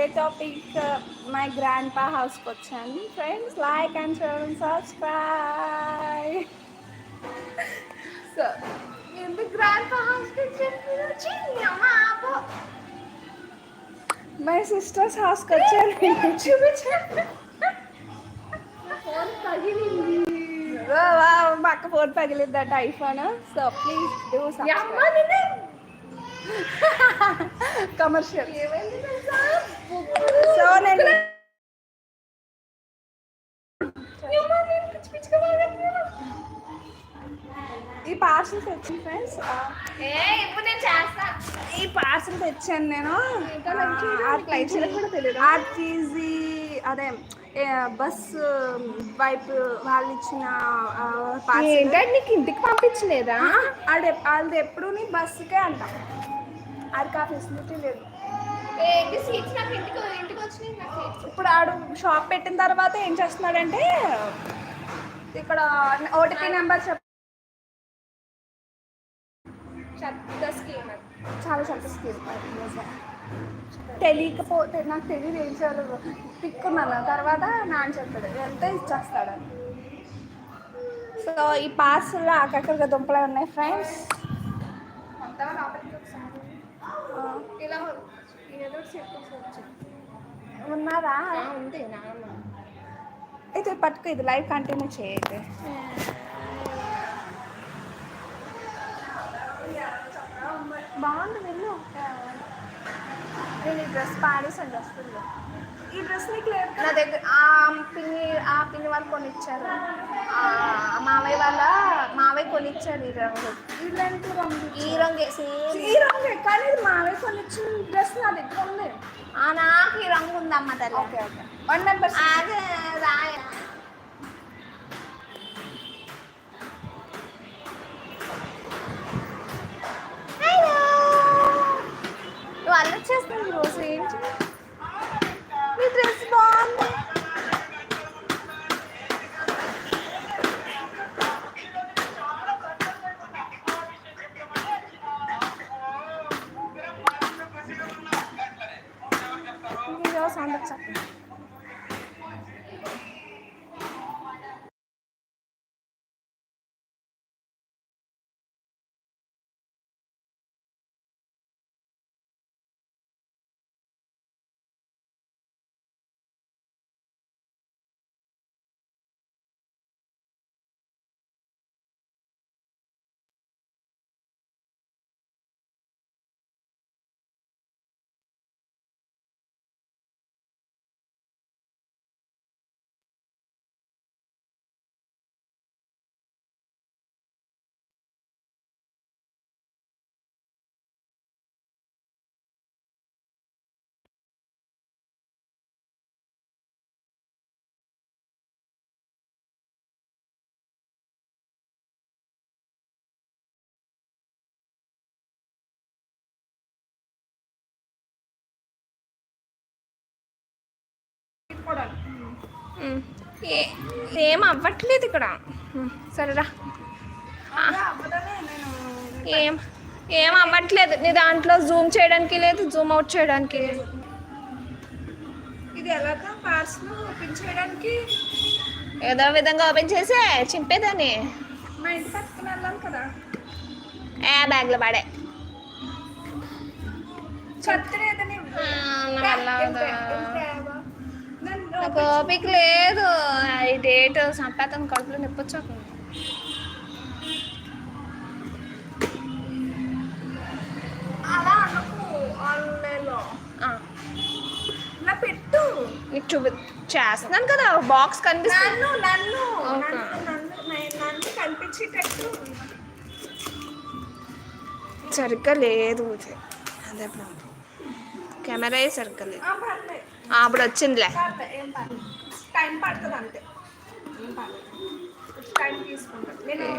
Today topic my grand pa హౌస్కి వచ్చాను friends. Like and share and subscribe. So ఎందుకు grand pa హౌస్కి వచ్చాను? మై సిస్టర్స్ హౌస్కి వచ్చాను. మా అక్క ఫోన్ పగిలిద్దట iPhone. So please do commercial. So నేను ఈ పార్సల్ తెచ్చాను ఫ్రెండ్స్. ఈ పార్సల్ తెచ్చాను నేను. ఆర్టీజీ అదే బస్ వైపు వాళ్ళు ఇచ్చిన పార్సల్ నీకు ఇంటికి పంపించలేదా? వాళ్ళది ఎప్పుడు నీ బస్సుకే అంట. అది ఆ ఫెసిలిటీ లేదు. ఇప్పుడు ఆడు షాప్ పెట్టిన తర్వాత ఏం చేస్తున్నాడంటే ఇక్కడ ఓటీపీ నెంబర్ చాలా చెత్త స్కీమ్. తెలియకపోతే నాకు తెలియదు ఏం చేయాలో. తిక్కున్నాను తర్వాత నాన్న చెప్తాడు వెళ్తే ఇచ్చేస్తాడు. సో ఈ పార్సల్లో అక్కడికి దుంపలే ఉన్నాయి ఫ్రెండ్స్. ఉన్నారా? అయితే పట్టుకు, ఇది లైవ్ కంటిన్యూ చేయైతే. బాగుంది వెళ్ళు. నేను ఈ డ్రెస్ పాడేసాను వస్తుంది. ఈ డ్రెస్ నీకు లేదు నా దగ్గర. ఆ పిన్ని వాళ్ళు కొనిచ్చారు. మావయ్య కొనిచ్చారు ఈ రంగు. ఈ రంగే సేమ్ ఈ రంగే, కానీ ఇది మావయ్య కొనిచ్చిన డ్రెస్ నా దగ్గర ఉంది. నాకు ఈ రంగు ఉందమ్మ తల్లి. Okay okay 100%. అదే రాయ నువ్వు అల్లరి చేస్తావు ఈరోజు. ఏంటి నీ డ్రెస్ బాగుంది. సౌండ్ వచ్చాక ఏం అవ్వట్లేదు ఇక్కడ. సరేరా. ఏం అవ్వట్లేదు. నీ దాంట్లో జూమ్ చేయడానికి లేదు, జూమ్ అవుట్ చేయడానికి లేదు. ఇది ఎలాగా పార్సల్ ఓపెన్ చేయడానికి? ఏదో విధంగా ఓపెన్ చేసే చింపేదాన్ని. మా ఇంటి పట్టుకుని వెళ్ళాలి కదా. బ్యాగ్లో పడే నాకు ఓపిక లేదు. ఈ డేట్ సంపేతను కడుపులో నిప్పొచ్చాక అలా అనుకో. ఆన్లైన్లో నా పెట్టు, నీకు చేస్తున్నాను కదా. బాక్స్ కనిపిస్తుంది. నన్ను కనిపించేటట్టు సరిగ్గా లేదు. అదే కెమెరా సరిగ్గా లేదు. అప్పుడు వచ్చిందిలే. టైం పడుతుంది అంతే. టైం తీసుకుంటాను.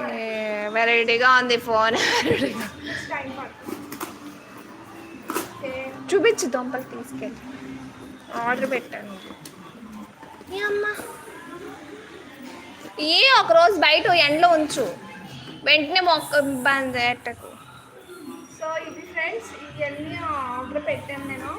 వెరైటీగా ఉంది ఫోన్. టైం పడుతుంది. చూపించు దొంపలు తీసుకెళ్ళి. ఆర్డర్ పెట్టాను. ఒకరోజు బయట ఎండలో ఉంచు, వెంటనే మొక్క బంద్ ఎట్టకు. సో ఇది ఫ్రెండ్స్, ఇవన్నీ ఆర్డర్ పెట్టాను నేను.